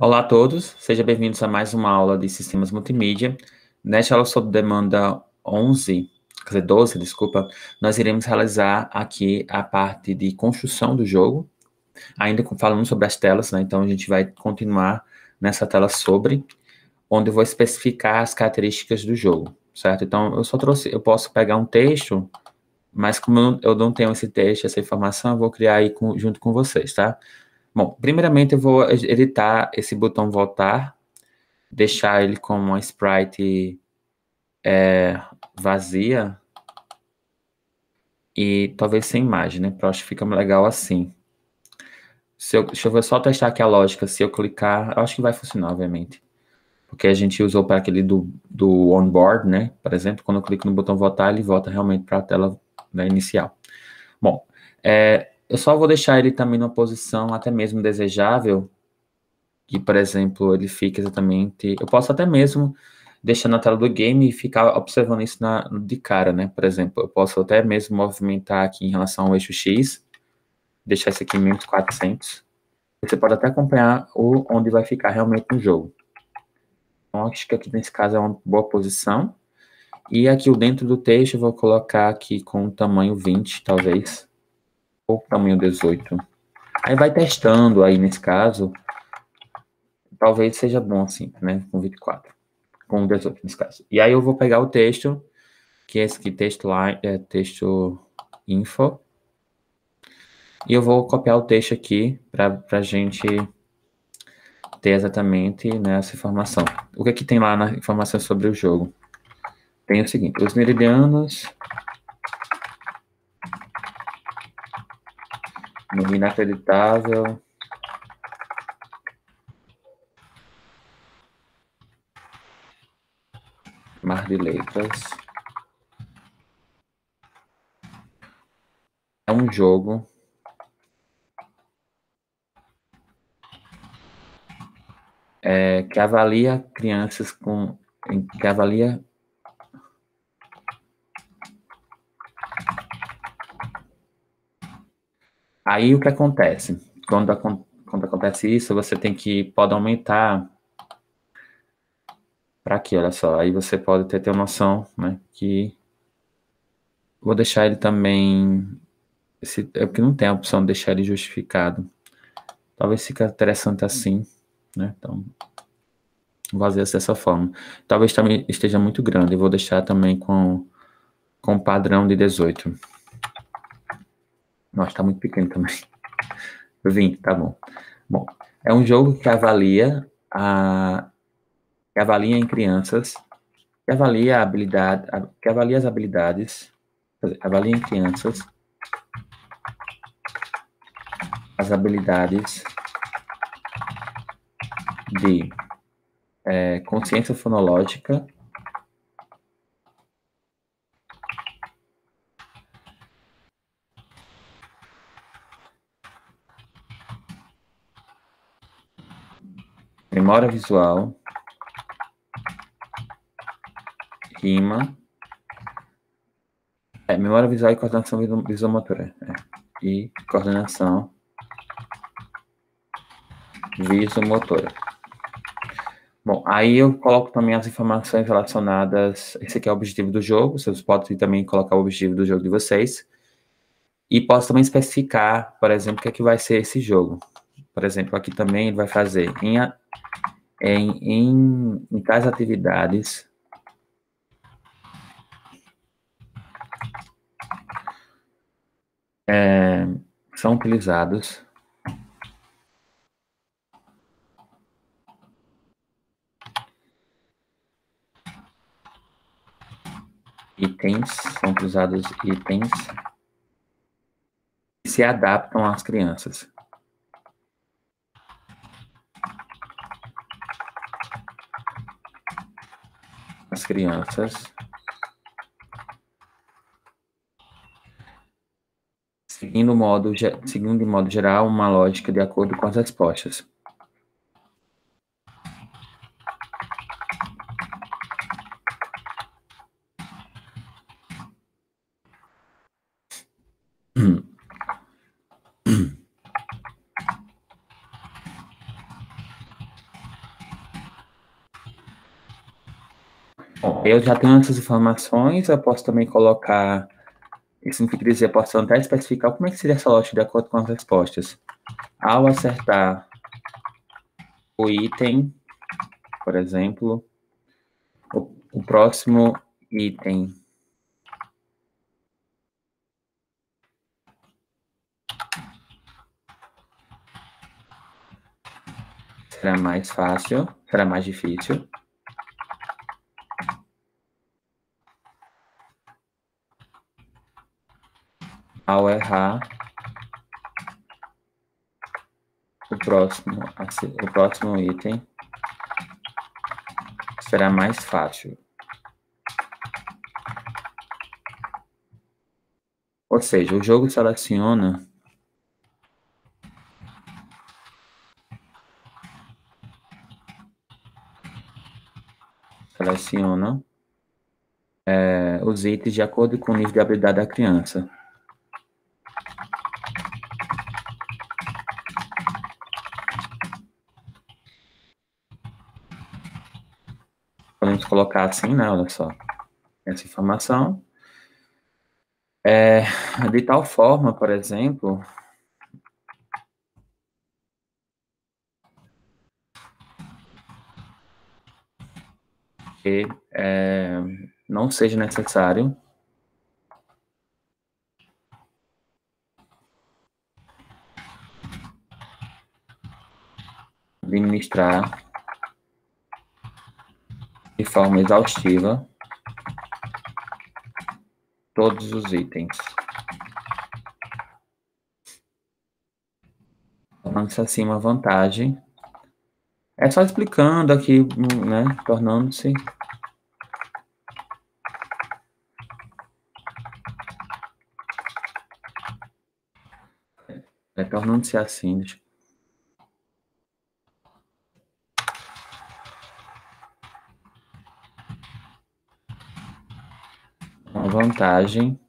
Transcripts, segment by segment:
Olá a todos, sejam bem-vindos a mais uma aula de Sistemas Multimídia. Nesta aula sob demanda 11, quer dizer, 12, desculpa, nós iremos realizar aqui a parte de construção do jogo, ainda falando sobre as telas, né? Então a gente vai continuar nessa tela sobre, onde eu vou especificar as características do jogo, certo? Então eu posso pegar um texto, mas como eu não tenho esse texto, essa informação, eu vou criar aí junto com vocês, tá? Bom, primeiramente eu vou editar esse botão voltar, deixar ele com uma sprite vazia e talvez sem imagem, né? Eu acho que fica legal assim. Deixa eu só testar aqui a lógica. Se eu clicar, eu acho que vai funcionar, obviamente. Porque a gente usou para aquele do onboard, né? Por exemplo, quando eu clico no botão voltar, ele volta realmente para a tela, né, inicial. Bom, eu só vou deixar ele também numa posição até mesmo desejável, que, por exemplo, ele fica exatamente... Eu posso até mesmo deixar na tela do game e ficar observando isso de cara, né? Por exemplo, eu posso até mesmo movimentar aqui em relação ao eixo X, deixar isso aqui em menos 400. Você pode até acompanhar onde vai ficar realmente no jogo. Então, acho que aqui nesse caso é uma boa posição. E aqui dentro do texto eu vou colocar aqui com o tamanho 20, talvez, ou tamanho 18. Aí vai testando aí nesse caso, talvez seja bom assim, né? Com 24. Com 18 nesse caso. E aí eu vou pegar o texto, que é esse aqui, texto lá, é texto info, e eu vou copiar o texto aqui para a gente ter exatamente, né, essa informação. O que é que tem lá na informação sobre o jogo? Tem o seguinte: os meridianos no inacreditável mar de letras é um jogo que avalia crianças que avalia aí o que acontece quando acontece isso, você pode aumentar para aqui, olha só. Aí você pode ter noção, né, que vou deixar ele também, é porque não tem a opção de deixar ele justificado. Talvez fique interessante assim, né? Então, vou fazer dessa forma. Talvez também esteja muito grande. Eu vou deixar também com padrão de 18. Nossa, tá muito pequeno também. 20, tá bom. Bom, é um jogo que avalia em crianças, que avalia que avalia as habilidades, avalia em crianças as habilidades de consciência fonológica, memória visual, rima, memória visual e coordenação visomotora. E coordenação visomotora. Bom, aí eu coloco também as informações relacionadas. Esse aqui é o objetivo do jogo. Vocês podem também colocar o objetivo do jogo de vocês. E posso também especificar, por exemplo, o que é que vai ser esse jogo. Por exemplo, aqui também ele vai fazer em tais atividades são utilizados são utilizados itens que se adaptam às crianças. As crianças seguindo de modo geral uma lógica de acordo com as respostas. Bom, eu já tenho essas informações, eu posso também colocar, isso significa dizer, eu posso até especificar como é que seria essa lógica de acordo com as respostas. Ao acertar o item, por exemplo, o próximo item será mais fácil, será mais difícil. Ao errar, o próximo item será mais fácil. Ou seja, o jogo seleciona os itens de acordo com o nível de habilidade da criança. Podemos colocar assim, né? Olha só, essa informação. De tal forma, por exemplo, que não seja necessário administrar de forma exaustiva todos os itens. Tornando-se assim uma vantagem. É só explicando aqui, né? Tornando-se assim. Uma vantagem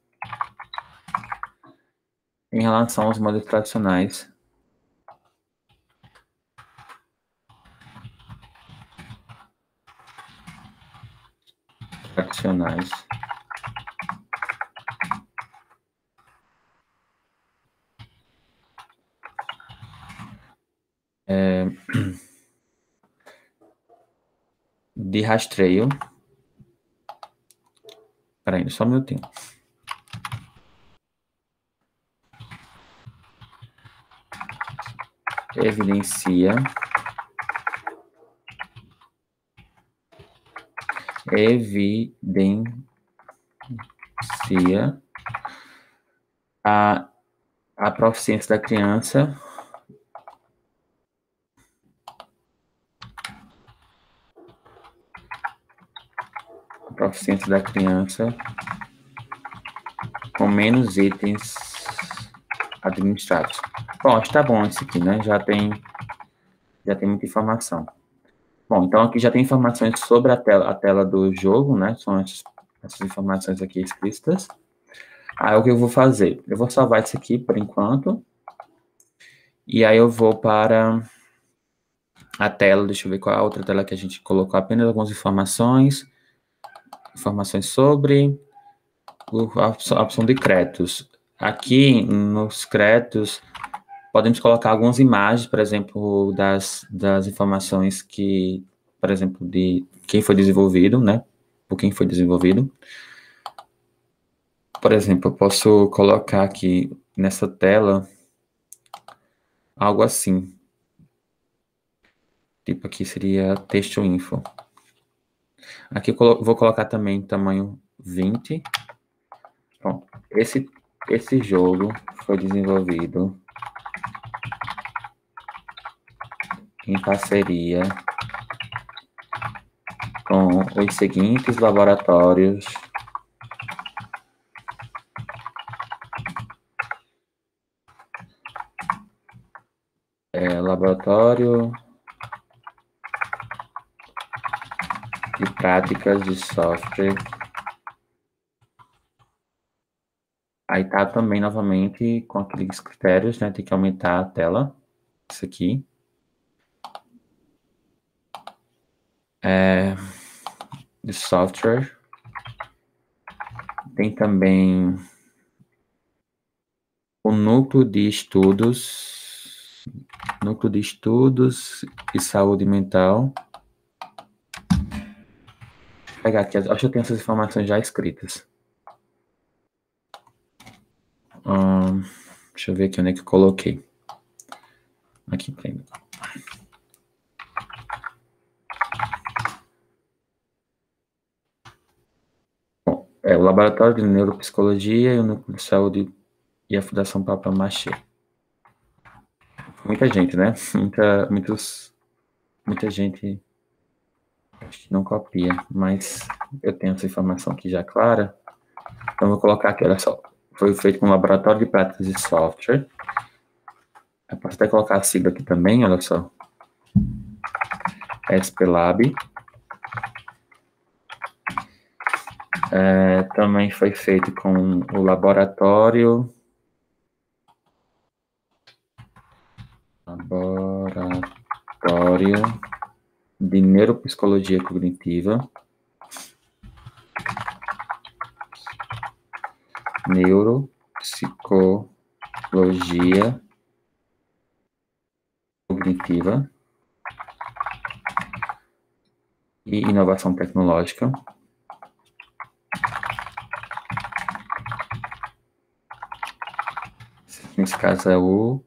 em relação aos modelos tradicionais. De rastreio. Peraí, só um minutinho. Evidencia a proficiência da criança com menos itens administrados. Bom, acho que tá bom esse aqui, né? Já tem muita informação. Bom, então aqui já tem informações sobre a tela do jogo, né? São essas informações aqui explícitas. Aí o que eu vou fazer? Eu vou salvar isso aqui por enquanto. E aí eu vou para a tela, deixa eu ver qual é a outra tela que a gente colocou apenas algumas informações. Informações sobre a opção de créditos. Aqui nos créditos podemos colocar algumas imagens, por exemplo, das informações que, por exemplo, de quem foi desenvolvido, né? Por quem foi desenvolvido. Por exemplo, eu posso colocar aqui nessa tela algo assim. Tipo, aqui seria texto info. Aqui eu vou colocar também tamanho 20. Bom, esse jogo foi desenvolvido em parceria com os seguintes laboratórios laboratório de práticas de software. Aí tá também novamente com aqueles critérios, né? Tem que aumentar a tela. Isso aqui. de software. Tem também o núcleo de estudos e saúde mental. Vou pegar aqui, acho que eu tenho essas informações já escritas. Deixa eu ver aqui onde é que eu coloquei. Aqui tem. Bom, o Laboratório de Neuropsicologia e o Núcleo de Saúde e a Fundação Papa Machê. Muita gente, né? Muita gente acho que não copia, mas eu tenho essa informação aqui já clara. Então, vou colocar aqui, olha só. Foi feito com o Laboratório de Práticas de Software. Eu posso até colocar a sigla aqui também, olha só. SPLab. Também foi feito com o Laboratório de Neuropsicologia Cognitiva. Neuropsicologia Cognitiva e Inovação Tecnológica. Nesse caso é o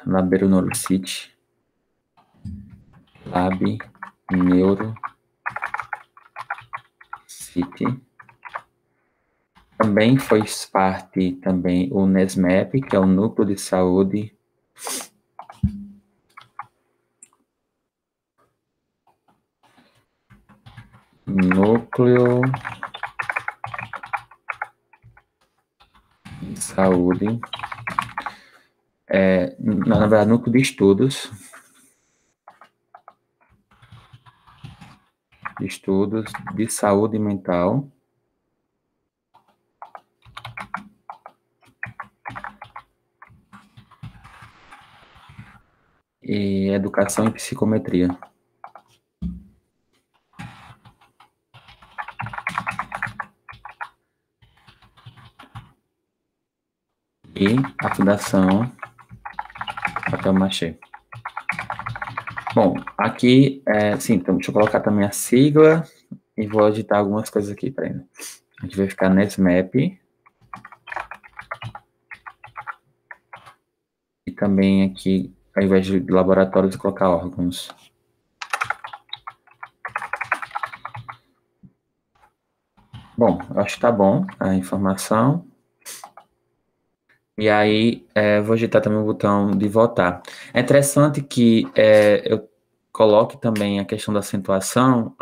Labeiro Neurocity. Lab Neurocity. Também faz parte também o NESMAP, que é o Núcleo de Saúde Núcleo de Saúde, na verdade, Núcleo de Estudos de Saúde Mental e Educação e Psicometria. E a Fundação Papa Machê. Bom, aqui, sim, então deixa eu colocar também a sigla e vou editar algumas coisas aqui para ele. A gente vai ficar NESMAP. E também aqui, ao invés de laboratórios, colocar órgãos. Bom, acho que tá bom a informação. E aí, vou digitar também o botão de votar. É interessante que eu coloque também a questão da acentuação.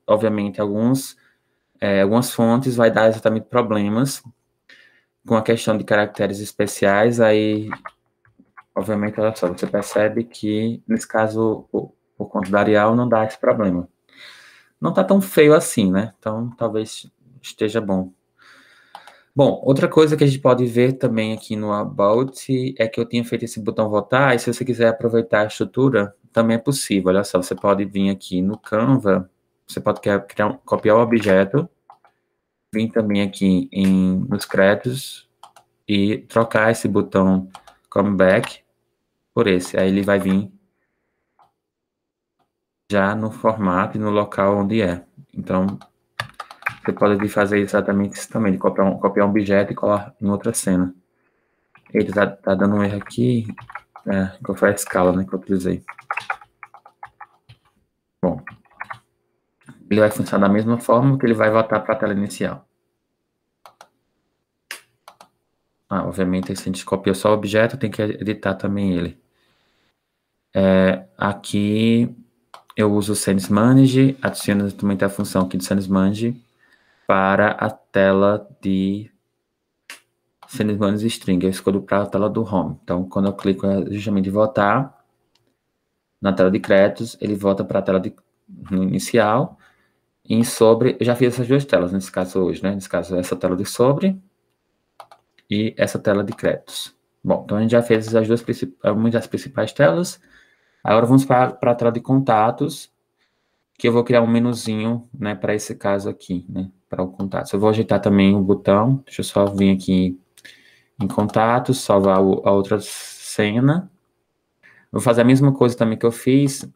Obviamente, algumas fontes vai dar exatamente problemas com a questão de caracteres especiais. Aí, obviamente, olha só, você percebe que, nesse caso, por conta da Arial, não dá esse problema. Não tá tão feio assim, né? Então, talvez esteja bom. Bom, outra coisa que a gente pode ver também aqui no About é que eu tinha feito esse botão votar, e se você quiser aproveitar a estrutura, também é possível. Olha só, você pode vir aqui no Canva, você pode copiar o objeto, vir também aqui nos créditos e trocar esse botão Come Back por esse. Aí ele vai vir já no formato e no local onde é. Então, você pode fazer exatamente isso também, de copiar um objeto e colar em outra cena. Ele tá dando um erro aqui, que foi a escala, né, que eu utilizei. Bom, ele vai funcionar da mesma forma que ele vai voltar para a tela inicial. Obviamente, se a gente copia só o objeto, tem que editar também ele. Aqui eu uso o Scenes Manage, adiciono também a função aqui do Scenes Manage para a tela de Scenes Manage String. Eu escolho para a tela do Home. Então, quando eu clico justamente em votar, na tela de créditos, ele volta para a tela no inicial. E em sobre, eu já fiz essas duas telas, nesse caso hoje, né? Nesse caso, essa tela de sobre e essa tela de créditos. Bom, então a gente já fez algumas das principais telas. Agora vamos para a tela de contatos. que eu vou criar um menuzinho, né, para esse caso aqui, né, para o contato. Eu vou ajeitar também o botão, deixa eu só vir aqui em contatos, salvar a outra cena. Vou fazer a mesma coisa também que eu fiz,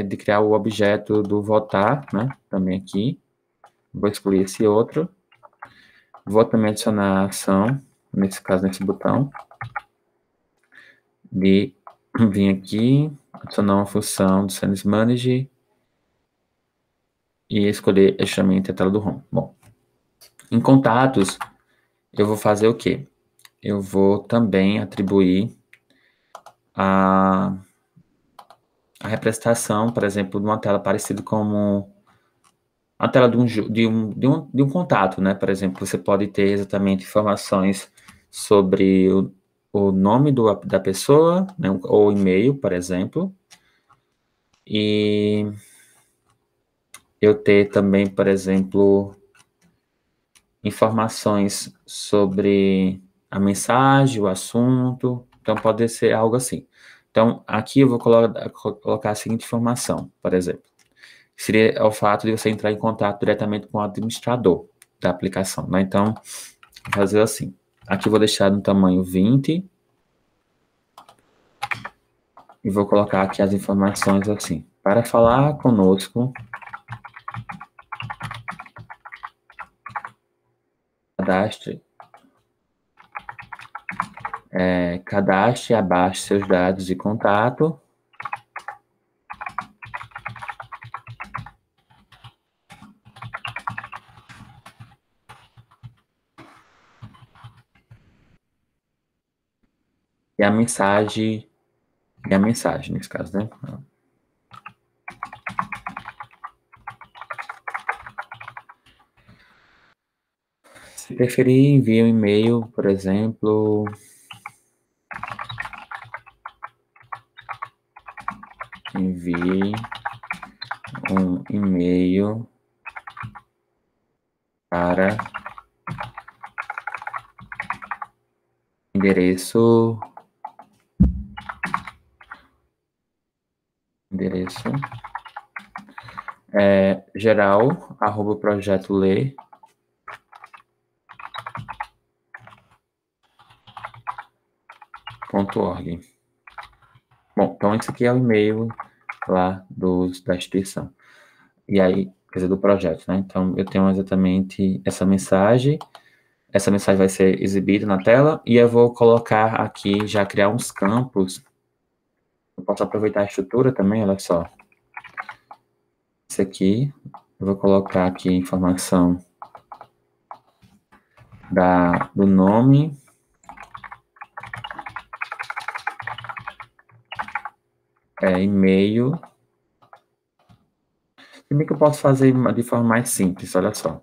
de criar o objeto do votar, né, também aqui. Vou excluir esse outro. Vou também adicionar a ação, nesse caso, nesse botão. De vir aqui, adicionar uma função do Sales Manager e escolher justamente a tela do Home. Bom, em contatos, eu vou fazer o quê? Eu vou também atribuir a representação, por exemplo, de uma tela parecida como a tela de um contato, né? Por exemplo, você pode ter exatamente informações sobre o nome da pessoa, né? Ou e-mail, por exemplo. E eu ter também, por exemplo, informações sobre a mensagem, o assunto. Então, pode ser algo assim. Então, aqui eu vou colocar a seguinte informação, por exemplo. Seria o fato de você entrar em contato diretamente com o administrador da aplicação, né? Então, vou fazer assim. Aqui eu vou deixar no tamanho 20. E vou colocar aqui as informações assim. Para falar conosco, cadastre abaixo seus dados de contato. E a mensagem, nesse caso, né? Se preferir, envie um e-mail, por exemplo. Envie um e-mail para endereço geral, @projetole.org. Bom, então esse aqui é o e-mail lá da instituição. E aí, quer dizer, do projeto, né? Então, eu tenho exatamente essa mensagem. Essa mensagem vai ser exibida na tela e eu vou colocar aqui, já criar uns campos. Eu posso aproveitar a estrutura também, olha só. Esse aqui, eu vou colocar aqui informação do nome, e-mail. Se bem que eu posso fazer de forma mais simples, olha só.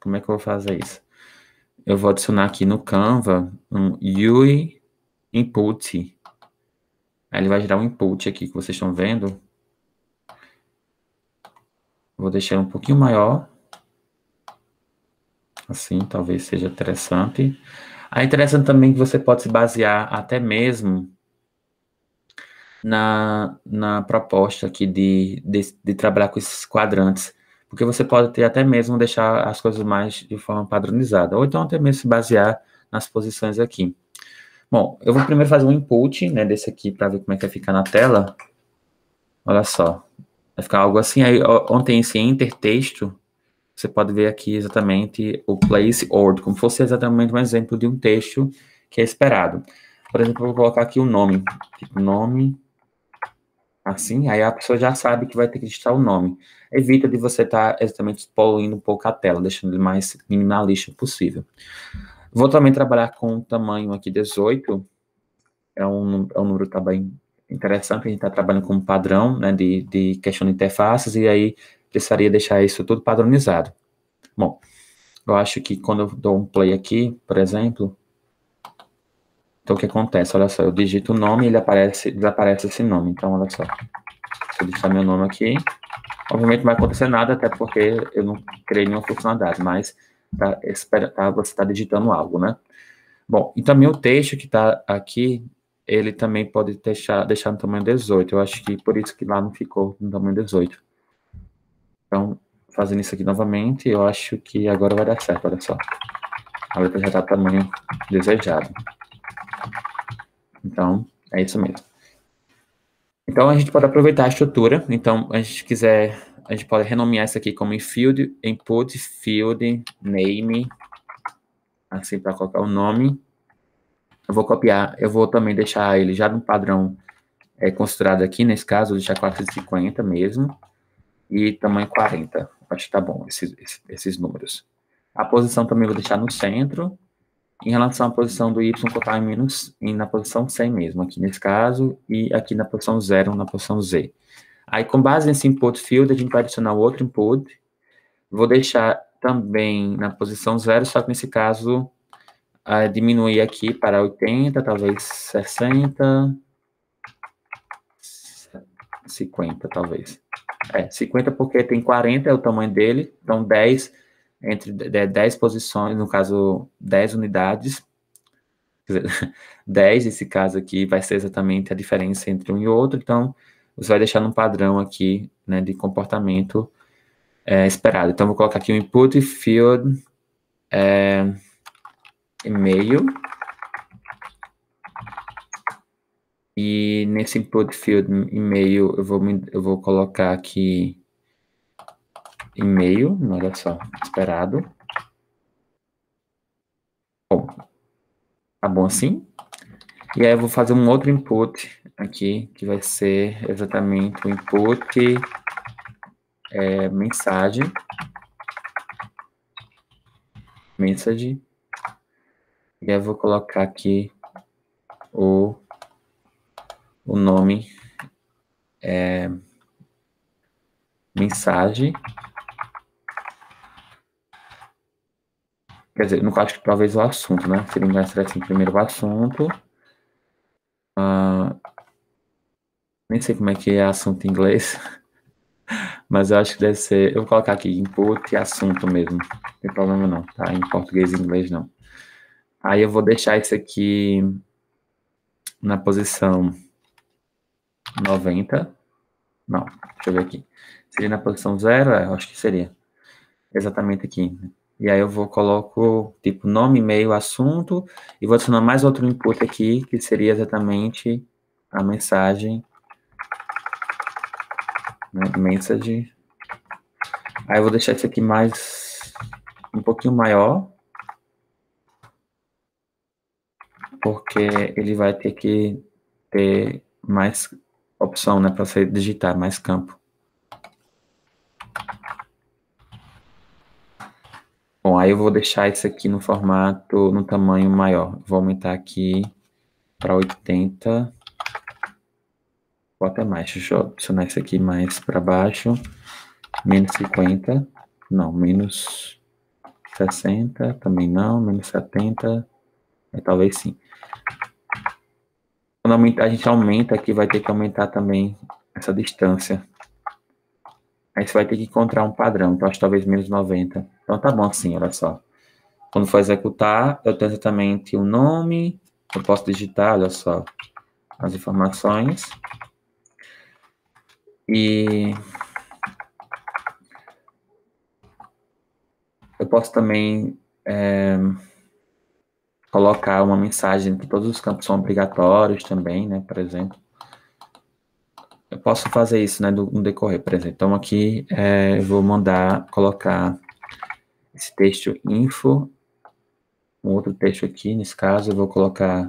Como é que eu vou fazer isso? Eu vou adicionar aqui no Canva um UI input. Aí ele vai gerar um input aqui que vocês estão vendo. Vou deixar um pouquinho maior. Assim, talvez seja interessante. É interessante também que você pode se basear até mesmo na proposta aqui de trabalhar com esses quadrantes. Porque você pode ter até mesmo deixar as coisas mais de forma padronizada. Ou então até mesmo se basear nas posições aqui. Bom, eu vou primeiro fazer um input, né, desse aqui para ver como é que vai ficar na tela. Olha só. Vai ficar algo assim. Aí, onde tem esse enter texto, você pode ver aqui exatamente o place order, como fosse exatamente um exemplo de um texto que é esperado. Por exemplo, eu vou colocar aqui o nome. Tipo, nome, assim, aí a pessoa já sabe que vai ter que digitar o nome. Evita de você estar exatamente poluindo um pouco a tela, deixando ele mais minimalista possível. Vou também trabalhar com o tamanho aqui 18. É um número também interessante, a gente está trabalhando com um padrão, né, de questão de interfaces, e aí precisaria deixar isso tudo padronizado. Bom, eu acho que quando eu dou um play aqui, por exemplo, então o que acontece? Olha só, eu digito o nome e desaparece esse nome. Então, olha só, se eu digitar meu nome aqui, obviamente não vai acontecer nada, até porque eu não criei nenhuma funcionalidade, mas você está digitando algo, né? Bom, e também o texto que está aqui, ele também pode deixar no tamanho 18. Eu acho que por isso que lá não ficou no tamanho 18. Então, fazendo isso aqui novamente, eu acho que agora vai dar certo, olha só. A letra já está do tamanho desejado. Então, é isso mesmo. Então, a gente pode aproveitar a estrutura. Então, a gente quiser, a gente pode renomear isso aqui como input field name, assim, para colocar o nome. Eu vou copiar, eu vou também deixar ele já no padrão considerado aqui, nesse caso, vou deixar 450 mesmo, e tamanho 40. Acho que tá bom, esses números. A posição também vou deixar no centro. Em relação à posição do y, colocar em menos, na posição 100 mesmo, aqui nesse caso, e aqui na posição 0, na posição z. Aí, com base nesse input field, a gente vai adicionar outro input. Vou deixar também na posição 0, só que nesse caso, diminuir aqui para 80, talvez 60, 50, talvez. 50 porque tem 40, é o tamanho dele, então 10, entre 10 posições, no caso, 10 unidades, 10, esse caso aqui, vai ser exatamente a diferença entre um e outro, então você vai deixar num padrão aqui, né, de comportamento esperado. Então, vou colocar aqui o input field e-mail, e nesse input field e-mail eu vou colocar aqui e-mail, olha só, esperado. Bom, tá bom assim? E aí eu vou fazer um outro input aqui, que vai ser exatamente o input mensagem, message, e aí eu vou colocar aqui o nome mensagem. Quer dizer, no caso, que talvez o assunto, né? Seria mais assim, primeiro o assunto. Nem sei como é que é assunto em inglês, mas eu acho que deve ser. Eu vou colocar aqui input e assunto mesmo. Não tem problema não, tá? Em português e inglês não. Aí eu vou deixar isso aqui na posição 90. Não, deixa eu ver aqui. Seria na posição 0? Eu acho que seria. Exatamente aqui. E aí eu coloco, tipo, nome, e-mail, assunto, e vou adicionar mais outro input aqui, que seria exatamente a mensagem, né, message. Aí eu vou deixar isso aqui um pouquinho maior, porque ele vai ter que ter mais opção, né, para você digitar, mais campo. Bom, aí eu vou deixar isso aqui no formato, no tamanho maior. Vou aumentar aqui para 80. Ou até mais. Deixa eu adicionar isso aqui mais para baixo. Menos 50. Não, menos 60. Também não. Menos 70. Talvez sim. Quando a gente aumenta aqui, vai ter que aumentar também essa distância. Aí você vai ter que encontrar um padrão. Então, acho que talvez menos 90. Então, tá bom assim, olha só. Quando for executar, eu tenho exatamente o nome. Eu posso digitar, olha só, as informações. E eu posso também colocar uma mensagem que todos os campos são obrigatórios também, né, por exemplo. Eu posso fazer isso, né, no decorrer, por exemplo. Então, aqui eu vou colocar esse texto info, um outro texto aqui, nesse caso eu vou colocar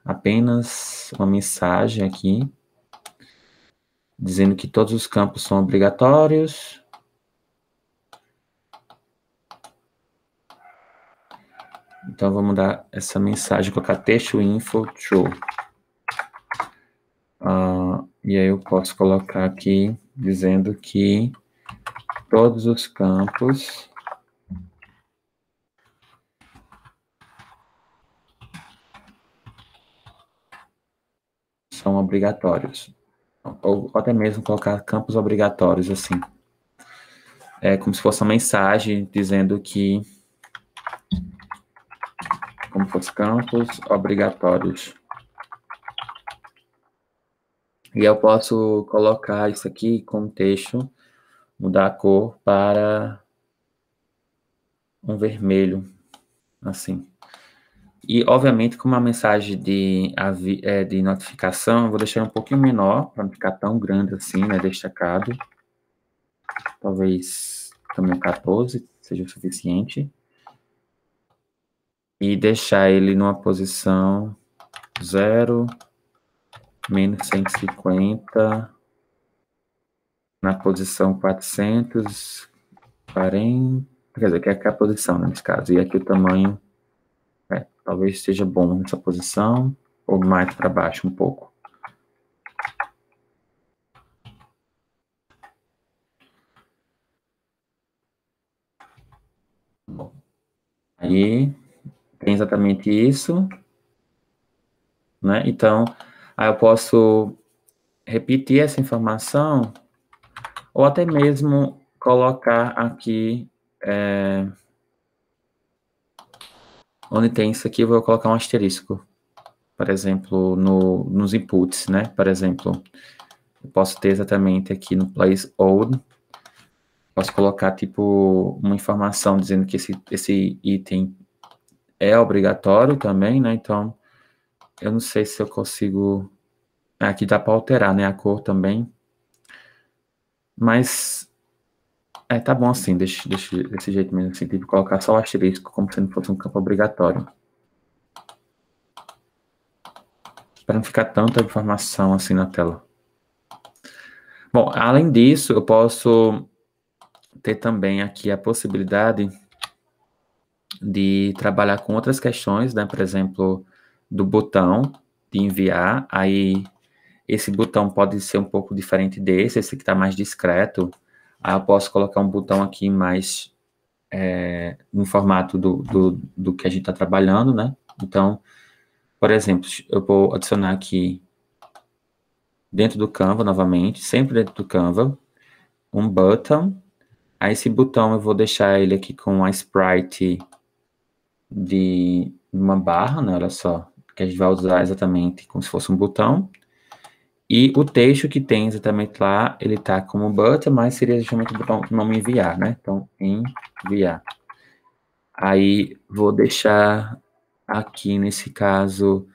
apenas uma mensagem aqui, dizendo que todos os campos são obrigatórios. Então, eu vou mudar essa mensagem, colocar texto info true. E aí eu posso colocar aqui, dizendo que todos os campos são obrigatórios. Ou até mesmo colocar campos obrigatórios, assim. É como se fosse uma mensagem dizendo que como fosse campos obrigatórios. E eu posso colocar isso aqui com texto mudar a cor para um vermelho, assim. E, obviamente, com uma mensagem de notificação, eu vou deixar um pouquinho menor, para não ficar tão grande assim, né, destacado. Talvez também 14 seja o suficiente. E deixar ele numa posição 0, menos 150, na posição 440, quer dizer, que é a posição, né, nesse caso. E aqui o tamanho, talvez esteja bom nessa posição, ou mais para baixo um pouco. Bom, aí tem exatamente isso, né? Então, aí eu posso repetir essa informação, ou até mesmo colocar aqui, onde tem isso aqui, eu vou colocar um asterisco, por exemplo, nos inputs, né? Por exemplo, eu posso ter exatamente aqui no place old, posso colocar, tipo, uma informação dizendo que esse item é obrigatório também, né? Então, eu não sei se eu consigo... Aqui dá para alterar, né? A cor também. Mas, tá bom assim, deixa desse jeito mesmo, assim, tipo, colocar só o asterisco, como se não fosse um campo obrigatório. Para não ficar tanta informação assim na tela. Bom, além disso, eu posso ter também aqui a possibilidade de trabalhar com outras questões, né? Por exemplo, do botão de enviar. Aí, esse botão pode ser um pouco diferente desse, esse que está mais discreto. Aí eu posso colocar um botão aqui mais no formato do que a gente está trabalhando, né? Então, por exemplo, eu vou adicionar aqui dentro do Canva, novamente, sempre dentro do Canva, um button. Aí esse botão eu vou deixar ele aqui com a sprite de uma barra, né? Olha só, que a gente vai usar exatamente como se fosse um botão. E o texto que tem exatamente lá, ele tá como button, mas seria justamente o botão do nome enviar, né? Então, enviar. Aí, vou deixar aqui, nesse caso,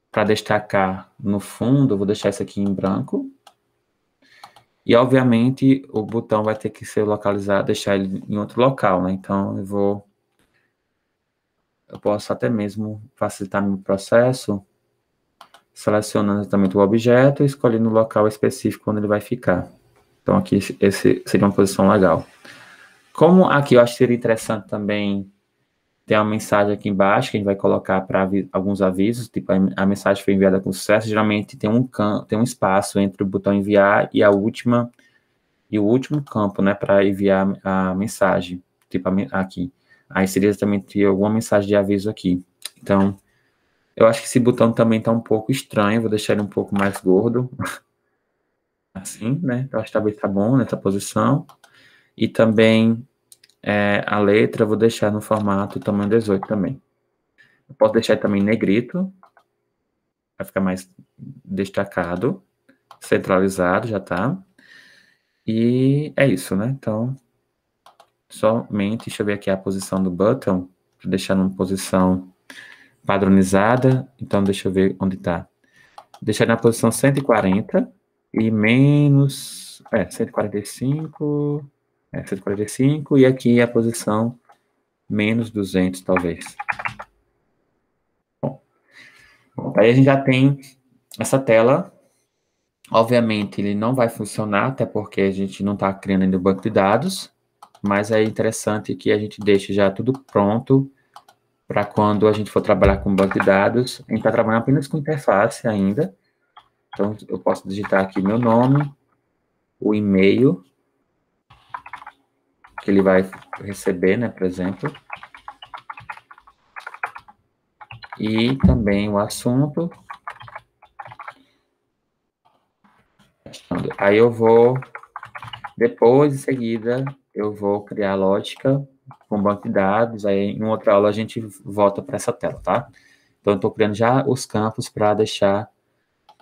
para destacar no fundo, eu vou deixar isso aqui em branco. E, obviamente, o botão vai ter que ser localizado, deixar ele em outro local, né? Então, eu posso até mesmo facilitar meu processo, selecionando exatamente o objeto e escolhendo o local específico onde ele vai ficar. Então, aqui, esse seria uma posição legal. Como aqui eu acho que seria interessante também ter uma mensagem aqui embaixo, que a gente vai colocar para alguns avisos, tipo, a mensagem foi enviada com sucesso, geralmente tem um espaço entre o botão enviar e o último campo, né, para enviar a mensagem, tipo, aqui. Aí seria exatamente alguma mensagem de aviso aqui. Então, eu acho que esse botão também está um pouco estranho, vou deixar ele um pouco mais gordo, assim, né, eu acho que talvez tá bom nessa posição. E também a letra eu vou deixar no formato tamanho 18 também. Eu posso deixar também em negrito, vai ficar mais destacado, centralizado, já tá. E é isso, né? Então, somente, deixa eu ver aqui a posição do button, vou deixar numa posição padronizada, então deixa eu ver onde tá. Deixar na posição 140 e menos, 145, 145, e aqui a posição menos 200, talvez. Bom, aí a gente já tem essa tela. Obviamente, ele não vai funcionar, até porque a gente não está criando ainda o banco de dados, mas é interessante que a gente deixe já tudo pronto para quando a gente for trabalhar com banco de dados. A gente está trabalhando apenas com interface ainda, então eu posso digitar aqui meu nome, o e-mail que ele vai receber, né, por exemplo, e também o assunto. Aí eu vou, depois, em seguida, eu vou criar a lógica com banco de dados, aí em outra aula a gente volta para essa tela, tá? Então, eu estou criando já os campos para deixar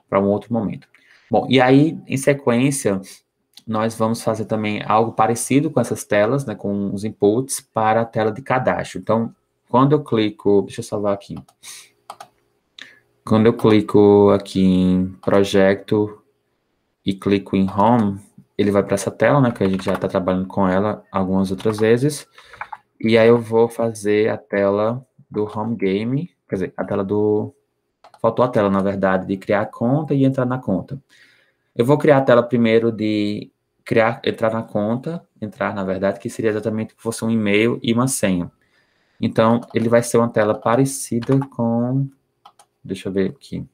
para um outro momento. Bom, e aí, em sequência, nós vamos fazer também algo parecido com essas telas, né, com os inputs para a tela de cadastro. Então, quando eu clico, deixa eu salvar aqui. Quando eu clico aqui em projeto e clico em home, ele vai para essa tela, né, que a gente já está trabalhando com ela algumas outras vezes. E aí eu vou fazer a tela do home game, quer dizer, a tela do... Faltou a tela, na verdade, de criar a conta e entrar na conta. Eu vou criar a tela primeiro de entrar na conta, na verdade, que seria exatamente que fosse um e-mail e uma senha. Então, ele vai ser uma tela parecida com... Deixa eu ver aqui.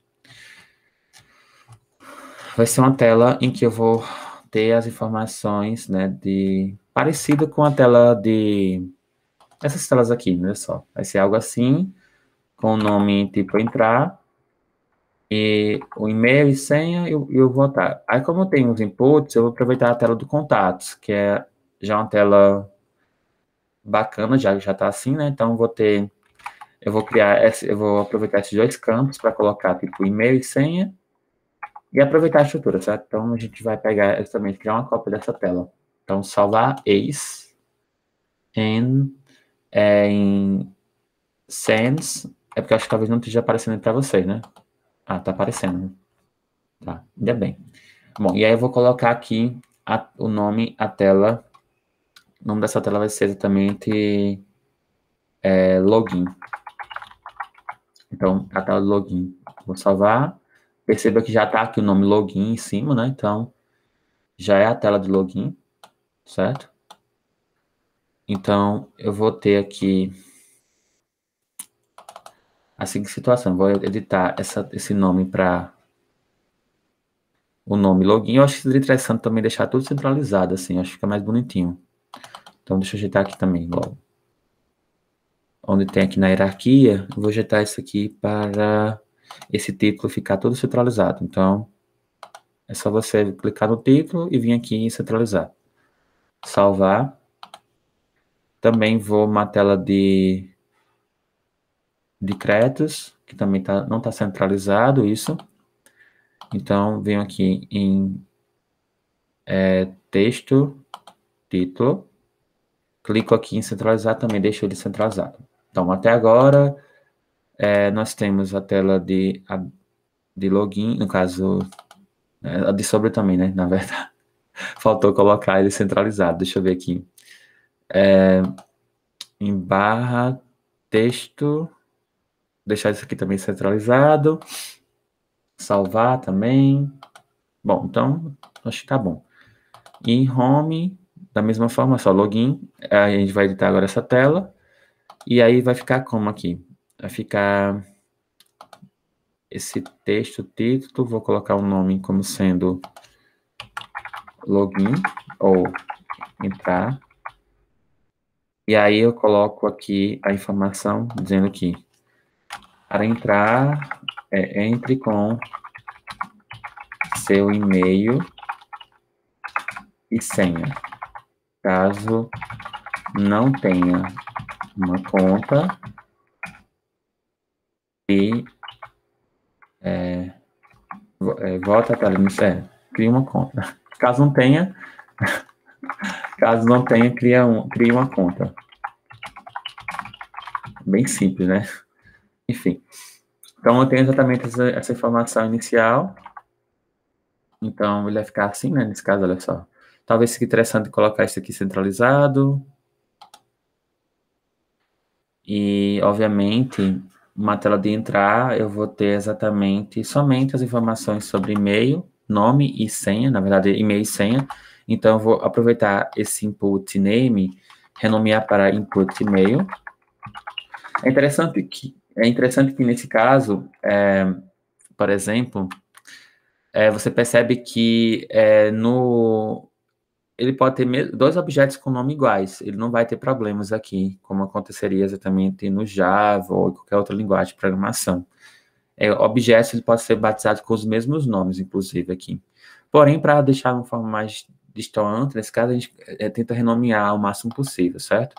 Vai ser uma tela em que eu vou ter as informações, né, parecido com a tela de... Essas telas aqui, né, só. Vai ser algo assim, com o nome tipo entrar, e o e-mail e senha, eu vou botar. Aí, como eu tenho os inputs, eu vou aproveitar a tela do contatos, que é já uma tela bacana, já está assim, né? Então, eu vou eu vou aproveitar esses dois campos para colocar, tipo, e-mail e senha, e aproveitar a estrutura, certo? Então, a gente vai pegar, exatamente, criar uma cópia dessa tela. Então, salvar ex em Sans, é porque eu acho que talvez não esteja aparecendo para vocês, né? Ah, tá aparecendo, né? Tá, ainda bem. Bom, e aí eu vou colocar aqui o nome, a tela. O nome dessa tela vai ser exatamente login. Então, a tela do login. Vou salvar. Perceba que já está aqui o nome login em cima, né? Então, já é a tela de login, certo? Então, eu vou ter aqui a seguinte situação. Vou editar esse nome para o nome login. Eu acho que seria interessante também deixar tudo centralizado, assim. Acho que fica mais bonitinho. Então, deixa eu ajeitar aqui também, logo. Onde tem aqui na hierarquia, eu vou ajeitar isso aqui para esse título ficar todo centralizado. Então, é só você clicar no título e vir aqui em centralizar. Salvar. Também vou uma tela de créditos, que também não está centralizado isso. Então, venho aqui em texto, título. Clico aqui em centralizar, também deixo ele centralizado. Então, até agora, nós temos a tela de login, no caso, a de sobre também, né? Na verdade, faltou colocar ele centralizado. Deixa eu ver aqui. Em barra, texto, deixar isso aqui também centralizado. Salvar também. Bom, então, acho que tá bom. E em home, da mesma forma, só login. Aí a gente vai editar agora essa tela. E aí vai ficar como aqui? Vai ficar esse texto, título, vou colocar o nome como sendo login ou entrar. E aí eu coloco aqui a informação dizendo que para entrar, entre com seu e-mail e senha. Caso não tenha uma conta e volta para cria uma conta. Caso não tenha, cria uma conta. Bem simples, né? Enfim. Então, eu tenho exatamente essa informação inicial. Então, ele vai ficar assim, né? Nesse caso, olha só. Talvez seja interessante colocar isso aqui centralizado. E, obviamente, uma tela de entrar, eu vou ter somente as informações sobre e-mail, nome e senha, na verdade, e-mail e senha. Então, eu vou aproveitar esse input name, renomear para input e-mail. É interessante que nesse caso, por exemplo, você percebe que ele pode ter dois objetos com nome iguais. Ele não vai ter problemas aqui, como aconteceria exatamente no Java ou qualquer outra linguagem de programação. Objetos ele pode ser batizado com os mesmos nomes, inclusive, aqui. Porém, para deixar de uma forma mais distante, nesse caso, a gente tenta renomear o máximo possível, certo?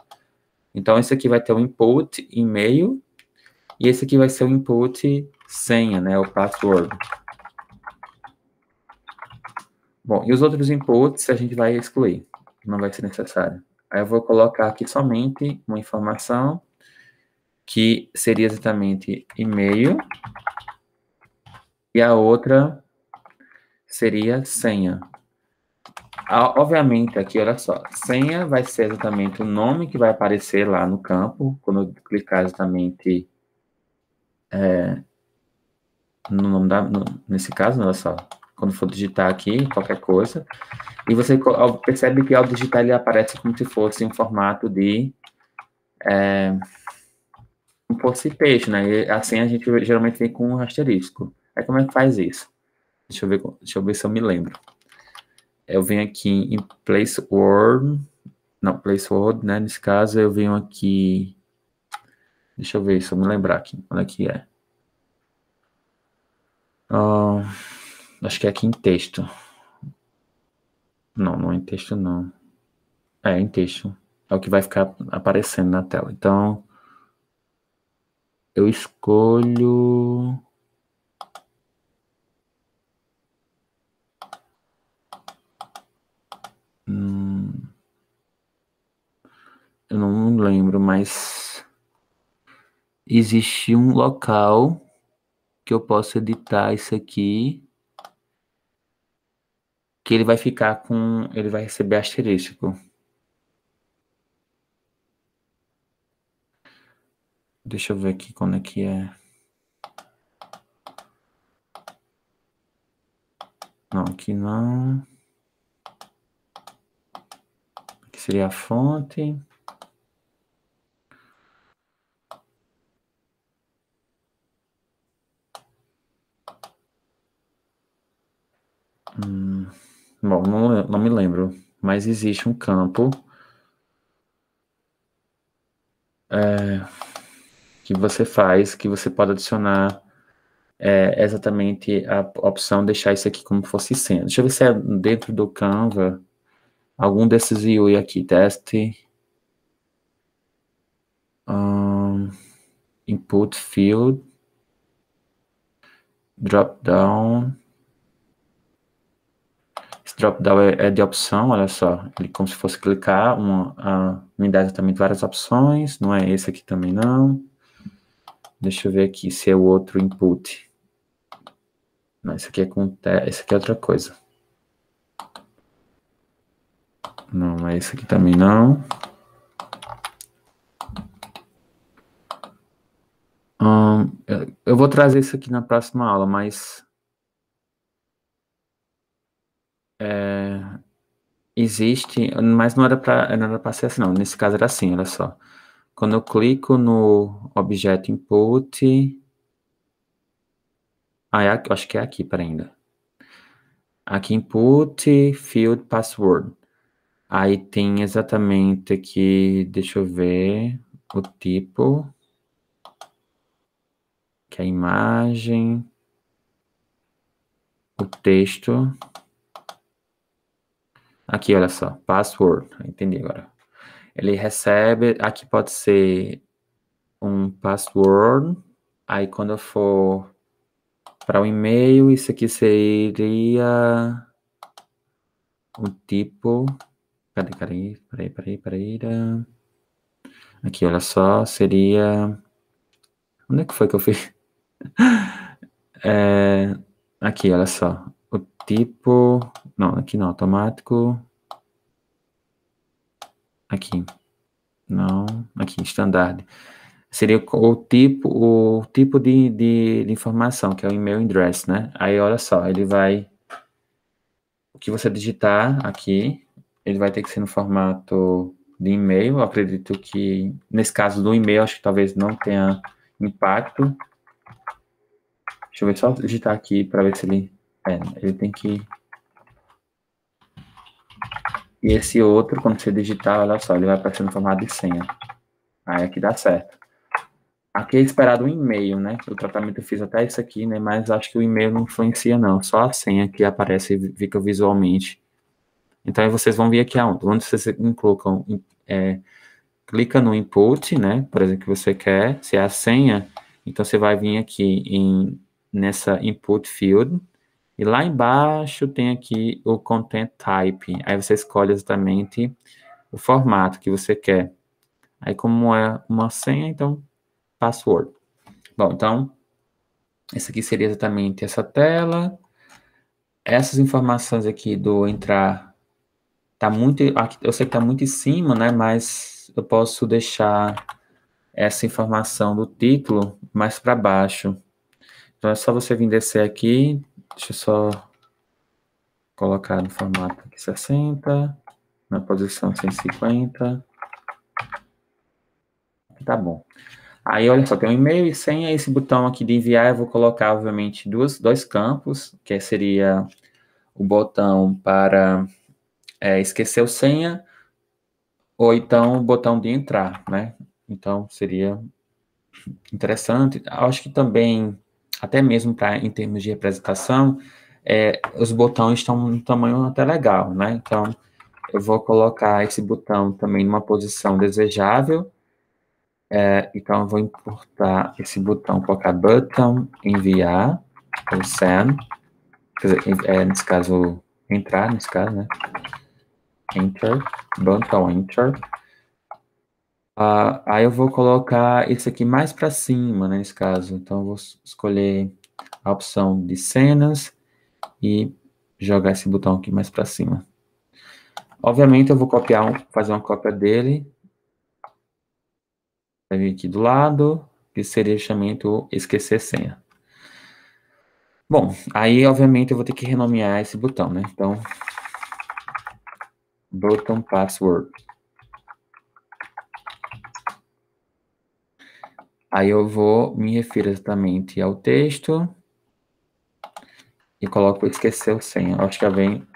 Então, esse aqui vai ter o input e-mail e esse aqui vai ser o input senha, né, o password. Bom, e os outros inputs a gente vai excluir, não vai ser necessário. Aí eu vou colocar aqui somente uma informação que seria exatamente e-mail e a outra seria senha. Obviamente, aqui, olha só, senha vai ser exatamente o nome que vai aparecer lá no campo, quando eu clicar exatamente no nome nesse caso, olha só, quando for digitar aqui, qualquer coisa, e você percebe que ao digitar ele aparece como se fosse um formato de um fosse peixe, né? E assim a gente geralmente vem com um asterisco. Aí como é que faz isso? Deixa eu ver se eu me lembro. Eu venho aqui em place word, não, place word, né? Nesse caso eu venho aqui, deixa eu ver se eu me lembrar aqui, onde é que é. Acho que é aqui em texto. Não, não é em texto, não. É em texto. É o que vai ficar aparecendo na tela. Então, eu escolho. Eu não lembro, mas existe um local que eu posso editar isso aqui, que ele vai ficar com. Ele vai receber asterístico. Deixa eu ver aqui quando é que é. Não, aqui não. Aqui seria a fonte. Bom, não me lembro, mas existe um campo que você faz, que você pode adicionar exatamente a opção deixar isso aqui como fosse senha. Deixa eu ver se é dentro do Canva algum desses UI aqui, teste, input field, drop down. Esse drop down é de opção, olha só, ele como se fosse clicar, me dá exatamente várias opções, não é esse aqui também não. Deixa eu ver aqui se é o outro input. Não, esse aqui esse aqui é outra coisa. Não, é esse aqui também não. Eu vou trazer isso aqui na próxima aula, mas existe, mas não era para ser assim, não. Nesse caso era assim, olha só. Quando eu clico no objeto input, acho que é aqui para ainda. Aqui input field password. Aí tem exatamente aqui, deixa eu ver, o tipo, que é a imagem, o texto. Aqui, olha só, password, entendi agora. Ele recebe, aqui pode ser um password, aí quando eu for para o e-mail, isso aqui seria um tipo, peraí. Aqui, olha só, seria, onde é que foi que eu fiz? Aqui, olha só, o tipo, não, aqui não, automático, aqui, não, aqui, standard. Seria o tipo de informação, que é o email address, né? Aí, olha só, ele vai, o que você digitar aqui, ele vai ter que ser no formato de e-mail. Eu acredito que, nesse caso do e-mail, acho que talvez não tenha impacto. Deixa eu ver, só digitar aqui para ver se ele tem que... E esse outro, quando você digitar, olha só, ele vai aparecer no formato de senha. Aí aqui dá certo. Aqui é esperado um e-mail, né? O tratamento eu fiz até isso aqui, né? Mas acho que o e-mail não influencia, não. Só a senha que aparece e fica visualmente. Então, aí vocês vão vir aqui aonde? Onde vocês colocam, clica no input, né? Por exemplo, que você quer, se é a senha, então você vai vir aqui nessa input field, E lá embaixo tem aqui o Content Type. Aí você escolhe exatamente o formato que você quer. Aí como é uma senha, então password. Bom, então essa aqui seria exatamente essa tela. Essas informações aqui do entrar tá muito, eu sei que tá muito em cima, né? Mas eu posso deixar essa informação do título mais para baixo. Então é só você vir descer aqui. Deixa eu só colocar no formato aqui 60, na posição 150. Tá bom. Aí, olha só, tem um e-mail e senha. Esse botão aqui de enviar, eu vou colocar, obviamente, dois campos, que seria o botão para esquecer o senha, ou então o botão de entrar, né? Então, seria interessante. Acho que também, até mesmo em termos de representação, os botões estão um tamanho até legal, né? Então, eu vou colocar esse botão também numa posição desejável. Então, eu vou importar esse botão, colocar button, enviar, ou send, quer dizer, nesse caso, entrar, nesse caso, né? Enter, button, enter. Aí eu vou colocar esse aqui mais para cima, né, nesse caso. Então, eu vou escolher a opção de cenas e jogar esse botão aqui mais para cima. Obviamente, eu vou fazer uma cópia dele. Vai vir aqui do lado, que seria justamente o esquecer senha. Bom, aí, obviamente, eu vou ter que renomear esse botão, né? Então, button password. Aí eu vou me referir exatamente ao texto e coloco esquecer o senha. Eu acho que já vem,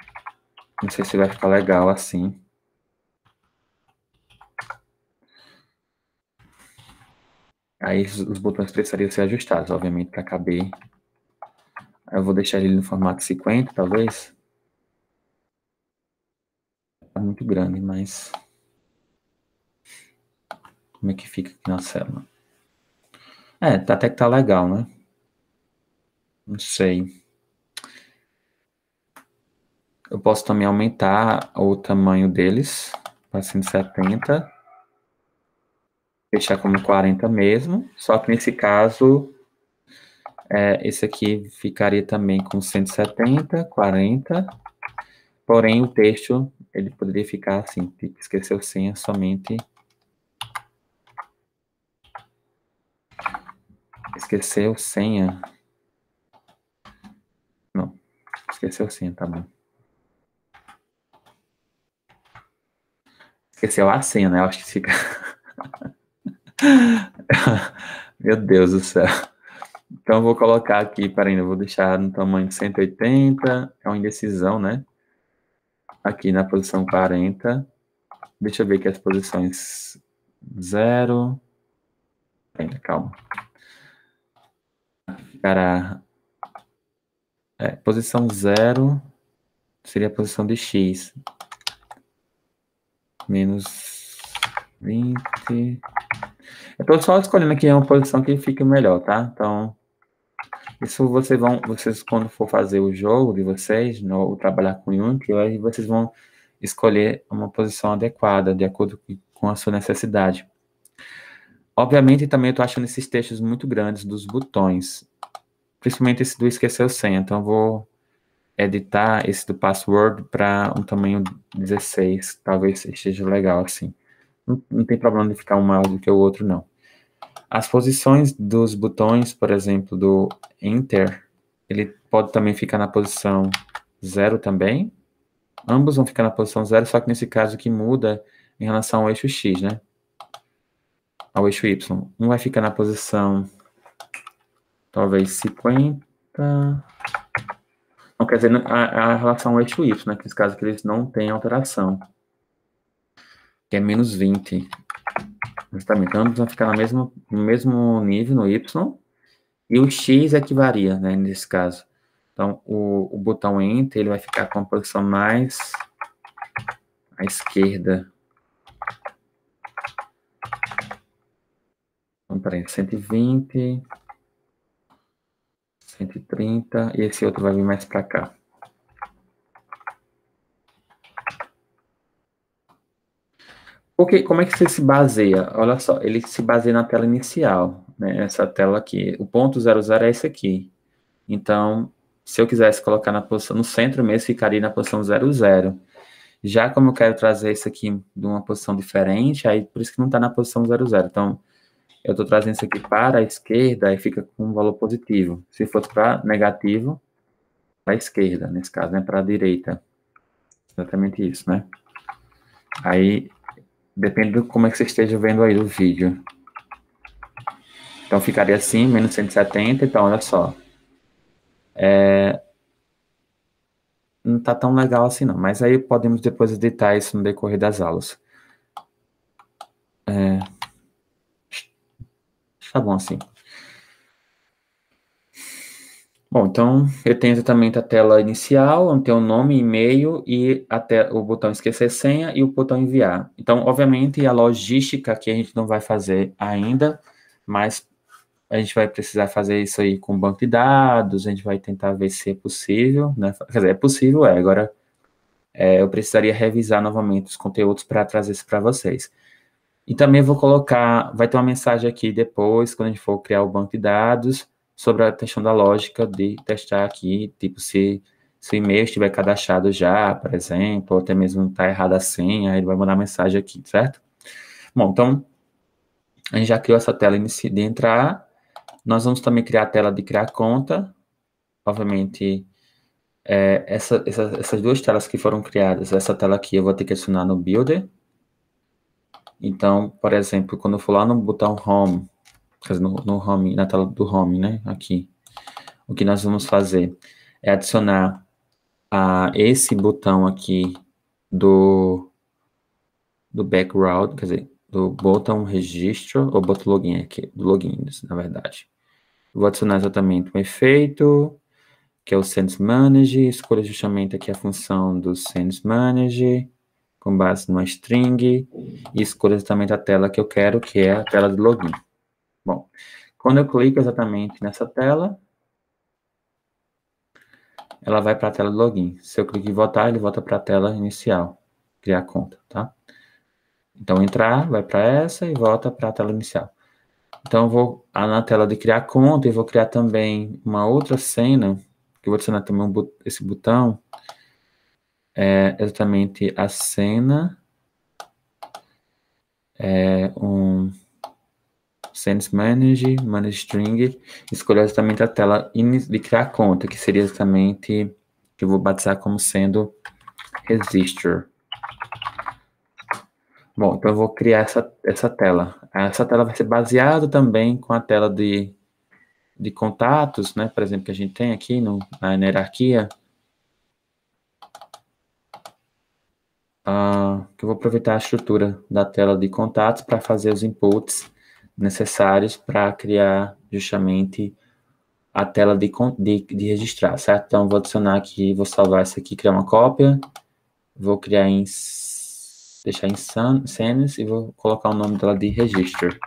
não sei se vai ficar legal assim. Aí os botões precisariam ser ajustados, obviamente, para caber. Eu vou deixar ele no formato 50, talvez. Tá muito grande, mas como é que fica aqui na célula? Até que tá legal, né? Não sei. Eu posso também aumentar o tamanho deles para 170. Deixar como 40 mesmo. Só que nesse caso, esse aqui ficaria também com 170, 40. Porém, o texto, ele poderia ficar assim, tipo, esqueceu senha somente. Esqueceu senha. Não, esqueceu senha, tá bom. Esqueceu a senha, né? Eu acho que fica. Meu Deus do céu. Então, eu vou colocar aqui, peraí, eu vou deixar no tamanho 180. É uma indecisão, né? Aqui na posição 40. Deixa eu ver aqui as posições 0. Calma. Cara, posição 0 seria a posição de X. Menos 20. Eu tô só escolhendo aqui uma posição que fique melhor, tá? Então, isso vocês quando for fazer o jogo de vocês, ou trabalhar com Unity, aí vocês vão escolher uma posição adequada, de acordo com a sua necessidade. Obviamente, também eu tô achando esses textos muito grandes dos botões, principalmente esse do esquecer o senha. Então, eu vou editar esse do password para um tamanho 16, talvez esteja legal assim. Não tem problema de ficar um maior do que o outro, não. As posições dos botões, por exemplo, do Enter, ele pode também ficar na posição 0 também. Ambos vão ficar na posição 0, só que nesse caso aqui muda em relação ao eixo X, né? Ao eixo Y. Um vai ficar na posição, talvez, 50. Não, quer dizer, a relação ao eixo Y, né? Nesse caso que eles não têm alteração. Que é menos 20. Justamente, ambos vão ficar no mesmo nível, no Y. E o X é que varia, né, nesse caso. Então, o botão Enter, ele vai ficar com a posição mais à esquerda. Então, peraí, 120, 130, e esse outro vai vir mais para cá. Porque, como é que você se baseia? Olha só, ele se baseia na tela inicial, né? Essa tela aqui. O ponto 00 é esse aqui. Então, se eu quisesse colocar na posição, no centro mesmo, ficaria na posição 00. Já como eu quero trazer isso aqui de uma posição diferente, aí por isso que não está na posição 00. Então, eu estou trazendo isso aqui para a esquerda, aí fica com um valor positivo. Se fosse para negativo, para a esquerda, nesse caso, né? Para a direita. Exatamente isso, né? Aí, depende de como é que você esteja vendo aí o vídeo. Então, ficaria assim, menos 170. Então, olha só. Não tá tão legal assim, não. Mas aí podemos depois editar isso no decorrer das aulas. Tá bom assim. Bom, então eu tenho exatamente a tela inicial, onde tem o nome, e-mail e até o botão esquecer senha e o botão enviar. Então, obviamente, a logística aqui a gente não vai fazer ainda, mas a gente vai precisar fazer isso aí com banco de dados, a gente vai tentar ver se é possível, né? Quer dizer, é possível, agora eu precisaria revisar novamente os conteúdos para trazer isso para vocês. E também vou colocar, vai ter uma mensagem aqui depois, quando a gente for criar o banco de dados, sobre a questão da lógica de testar aqui, tipo, se o e-mail estiver cadastrado já, por exemplo, ou até mesmo está errada a senha, ele vai mandar mensagem aqui, certo? Bom, então, a gente já criou essa tela de entrar, nós vamos também criar a tela de criar conta, obviamente, essas duas telas que foram criadas, essa tela aqui eu vou ter que adicionar no Builder. Então, por exemplo, quando eu for lá no botão Home, no Home, na tela do Home, né, aqui, o que nós vamos fazer é adicionar esse botão aqui do background, quer dizer, do botão registro, ou botão login aqui, do login, na verdade. Vou adicionar exatamente um efeito, que é o Sends Manage, escolha justamente aqui a função do Sends Manage, com base numa string, e escolha exatamente a tela que eu quero, que é a tela do login. Bom, quando eu clico exatamente nessa tela, ela vai para a tela do login. Se eu clico em voltar, ele volta para a tela inicial, criar conta, tá? Então, entrar, vai para essa e volta para a tela inicial. Então, eu vou na tela de criar conta e vou criar também uma outra cena, que eu vou adicionar também esse botão, exatamente a cena, Sends Manage, Manage String, escolher exatamente a tela de criar conta, que seria exatamente, que eu vou batizar como sendo Resistor. Bom, então eu vou criar essa tela. Essa tela vai ser baseada também com a tela de contatos, né? Por exemplo, que a gente tem aqui na hierarquia. Que eu vou aproveitar a estrutura da tela de contatos para fazer os inputs necessários para criar justamente a tela de registrar, certo? Então, vou adicionar aqui, vou salvar isso aqui, criar uma cópia, vou criar deixar em Scenes e vou colocar o nome dela de Register.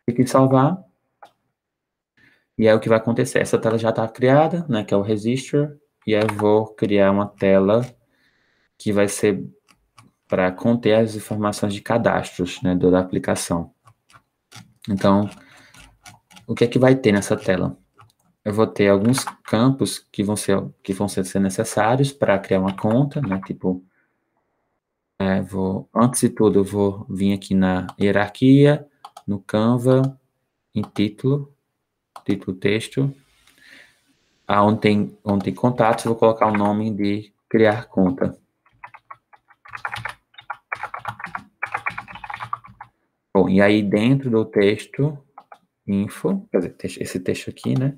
Clique em salvar. E aí o que vai acontecer? Essa tela já está criada, né, que é o Register, e aí eu vou criar uma tela que vai ser para conter as informações de cadastros, né, da aplicação. Então, o que é que vai ter nessa tela? Eu vou ter alguns campos que vão ser necessários para criar uma conta, né, tipo, antes de tudo, eu vou vir aqui na hierarquia, no Canva, em título texto, onde tem contatos, eu vou colocar o nome de criar conta. Bom, e aí dentro do texto, info, quer dizer, esse texto aqui, né?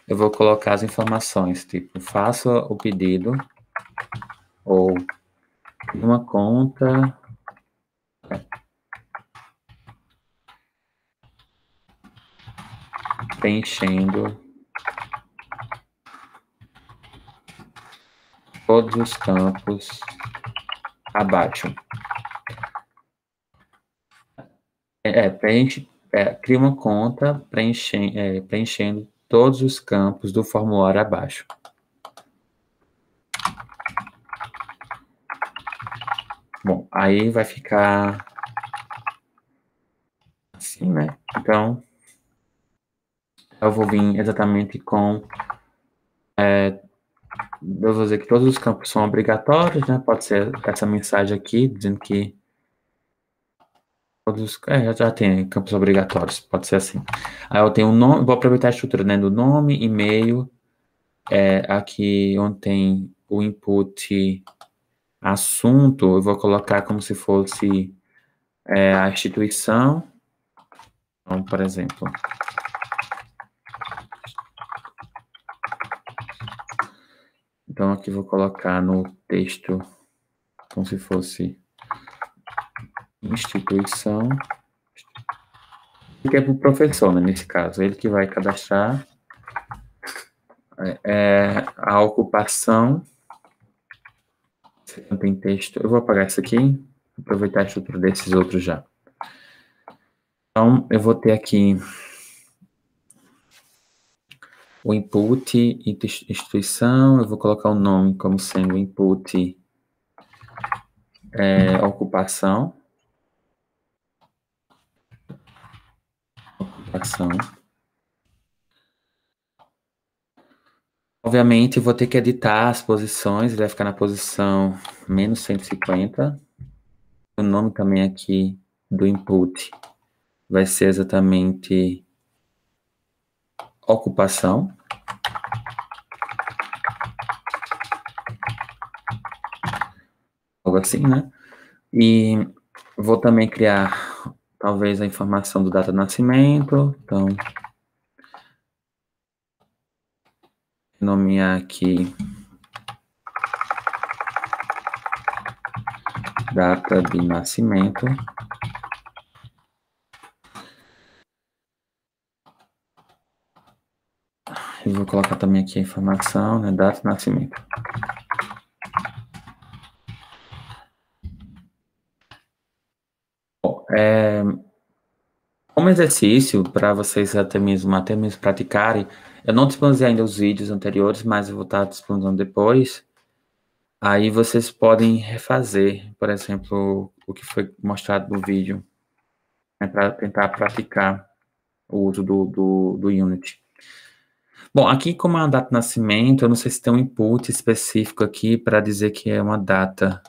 Eu vou colocar as informações, tipo, faça o pedido, ou uma conta, preenchendo todos os campos abaixo. Cria uma conta preenchendo todos os campos do formulário abaixo. Bom, aí vai ficar assim, né? Então, eu vou vir exatamente com... eu vou dizer que todos os campos são obrigatórios, né? Pode ser essa mensagem aqui, dizendo que todos... já tem campos obrigatórios, pode ser assim. Aí eu tenho um nome, vou aproveitar a estrutura, né? Do nome, e-mail, aqui onde tem o input assunto, eu vou colocar como se fosse a instituição. Então, por exemplo... Então, aqui vou colocar no texto como se fosse instituição. Que é para o professor, né, nesse caso. Ele que vai cadastrar a ocupação. Não tem texto. Eu vou apagar isso aqui. Aproveitar a estrutura desses outros já. Então, eu vou ter aqui o input instituição. Eu vou colocar o nome como sendo input ocupação. Obviamente, eu vou ter que editar as posições. Ele vai ficar na posição menos 150. O nome também aqui do input vai ser exatamente ocupação. Algo assim, né? E vou também criar, talvez, a informação do data de nascimento. Então, nomear aqui data de nascimento. E vou colocar também aqui a informação, né? Data de nascimento. Bom, como exercício, para vocês até mesmo praticarem, eu não disponibilizei ainda os vídeos anteriores, mas eu vou estar disponibilizando depois. Aí vocês podem refazer, por exemplo, o que foi mostrado no vídeo, né, para tentar praticar o uso do Unity. Bom, aqui como é uma data de nascimento, eu não sei se tem um input específico aqui para dizer que é uma data.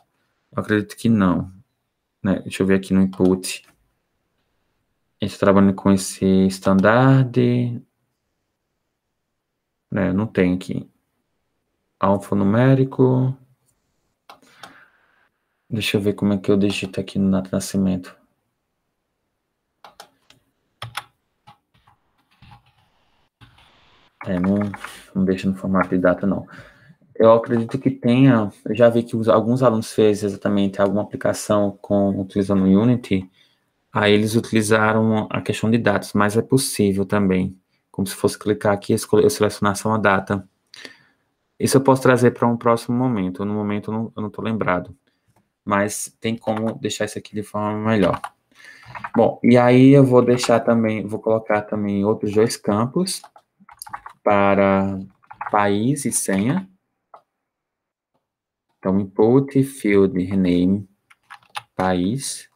Eu acredito que não, né? Deixa eu ver aqui no input. A gente está trabalhando com esse standard, né? Não tem aqui. Alfanumérico. Deixa eu ver como é que eu digito aqui no data de nascimento. Não deixa no formato de data, não. Eu acredito que tenha, eu já vi que alguns alunos fez exatamente alguma aplicação utilizando o Unity, aí eles utilizaram a questão de datas, mas é possível também, como se fosse clicar aqui e eu selecionar só uma data. Isso eu posso trazer para um próximo momento, no momento eu não estou lembrado, mas tem como deixar isso aqui de forma melhor. Bom, e aí eu vou deixar também, vou colocar também outros dois campos para país e senha. Então, input field rename país.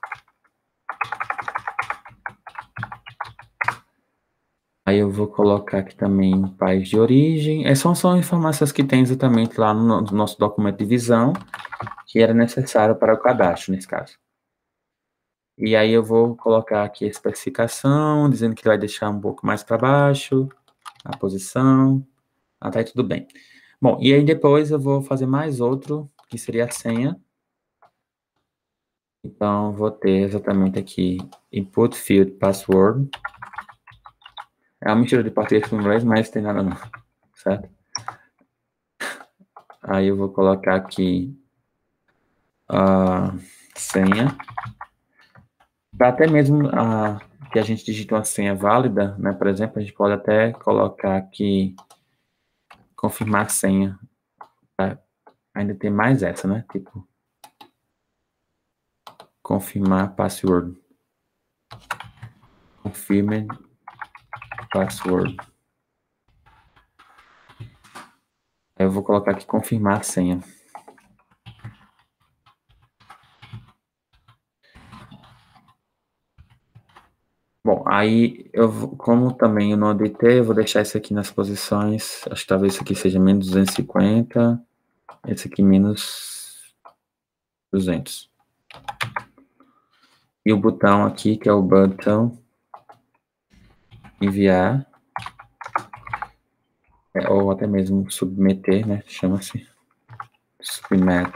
Aí eu vou colocar aqui também país de origem. Essas são informações que tem exatamente lá no nosso documento de visão, que era necessário para o cadastro, nesse caso. E aí eu vou colocar aqui a especificação, dizendo que vai deixar um pouco mais para baixo, a posição, até aí tudo bem. Bom, e aí depois eu vou fazer mais outro, que seria a senha. Então, vou ter exatamente aqui, input field password. É uma mistura de português com inglês, mas tem nada não, certo? Aí eu vou colocar aqui a senha. Para até mesmo que a gente digite uma senha válida, né? Por exemplo, a gente pode até colocar aqui, confirmar a senha. Pra ainda tem mais essa, né? Tipo, confirmar password. Confirm password. Aí eu vou colocar aqui confirmar a senha. Bom, aí como também eu não editei, eu vou deixar esse aqui nas posições. Acho que talvez esse aqui seja menos 250. Esse aqui menos 200. E o botão aqui, que é o botão enviar, ou até mesmo submeter, né? Chama-se submit.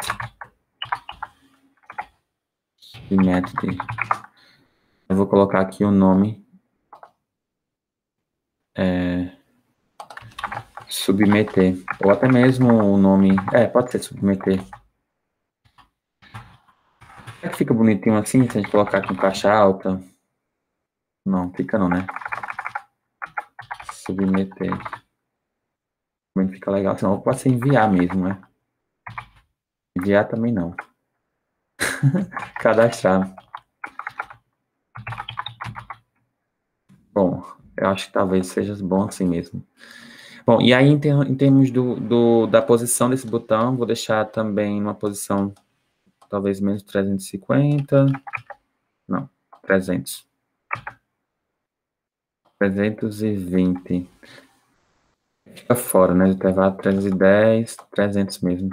Eu vou colocar aqui o nome submeter, ou até mesmo o nome, pode ser submeter. Será que fica bonitinho assim, se a gente colocar aqui em caixa alta? Não, fica não, né? Submeter. Também fica legal, senão pode ser enviar mesmo, né? Enviar também não. Cadastrar. Bom, eu acho que talvez seja bom assim mesmo. Bom, e aí em termos da posição desse botão, vou deixar também uma posição talvez menos 350. Não, 300. 320. Fica fora, né? Do intervalo 310, 300 mesmo.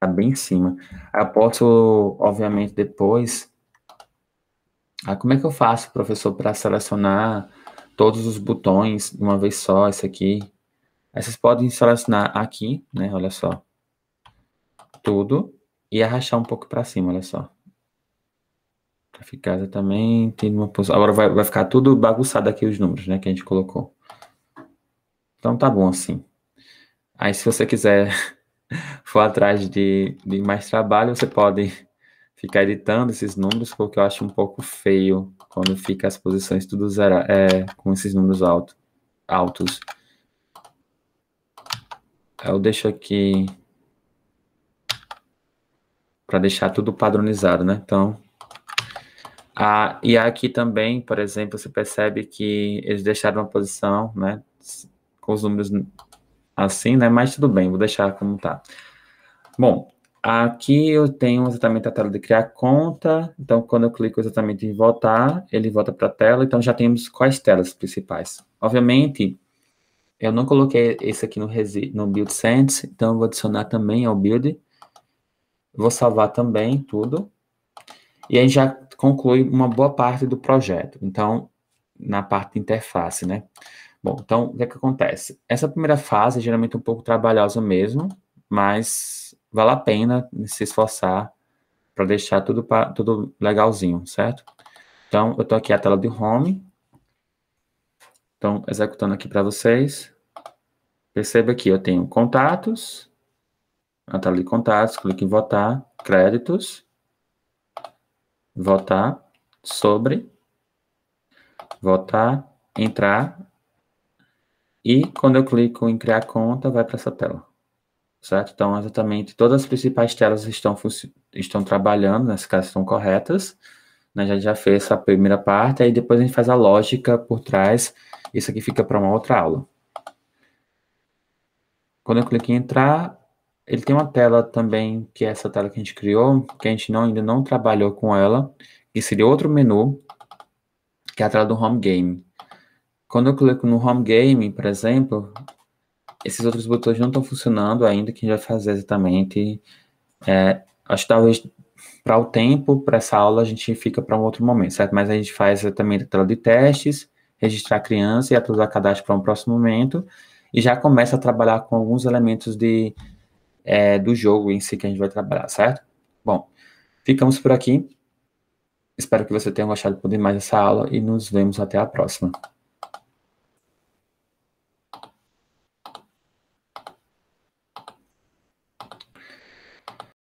Tá bem em cima. Eu posso, obviamente, depois. Como é que eu faço, professor, para selecionar todos os botões de uma vez só? Esse aqui. Aí vocês podem selecionar aqui, né? Olha só. Tudo. E arrastar um pouco para cima, olha só. Para ficar exatamente numa posição. Agora vai ficar tudo bagunçado aqui os números, né? Que a gente colocou. Então tá bom assim. Aí se você quiser for atrás de mais trabalho, você pode ficar editando esses números, porque eu acho um pouco feio quando fica as posições tudo zero, com esses números altos. Eu deixo aqui para deixar tudo padronizado, né? Então, e aqui também, por exemplo, você percebe que eles deixaram uma posição, né? Com os números assim, né? Mas tudo bem, vou deixar como tá. Bom, aqui eu tenho exatamente a tela de criar conta. Então, quando eu clico exatamente em voltar, ele volta para a tela. Então, já temos quais telas principais. Obviamente, eu não coloquei esse aqui no Build Sense, então eu vou adicionar também ao Build. Vou salvar também tudo. E aí já conclui uma boa parte do projeto. Então, na parte de interface, né? Bom, então, o que é que acontece? Essa primeira fase é geralmente um pouco trabalhosa mesmo, mas vale a pena se esforçar para deixar tudo legalzinho, certo? Então, eu estou aqui a tela de home. Então, executando aqui para vocês. Perceba que eu tenho contatos, a tela de contatos, clique em votar, créditos, votar, sobre, votar, entrar, e quando eu clico em criar conta, vai para essa tela. Certo? Então, exatamente, todas as principais telas estão trabalhando, nesse caso estão corretas, né? A gente já fez essa primeira parte, aí depois a gente faz a lógica por trás, isso aqui fica para uma outra aula. Quando eu clico em entrar, ele tem uma tela também, que é essa tela que a gente criou, que a gente ainda não trabalhou com ela, que seria outro menu, que é a tela do Home Game. Quando eu clico no Home Game, por exemplo, esses outros botões não estão funcionando ainda, que a gente vai fazer exatamente. Acho que talvez para o tempo, para essa aula, a gente fica para um outro momento, certo? Mas a gente faz exatamente a tela de testes, registrar a criança e atualizar cadastro para um próximo momento, e já começa a trabalhar com alguns elementos do jogo em si que a gente vai trabalhar, certo? Bom, ficamos por aqui. Espero que você tenha gostado de mais dessa aula e nos vemos até a próxima.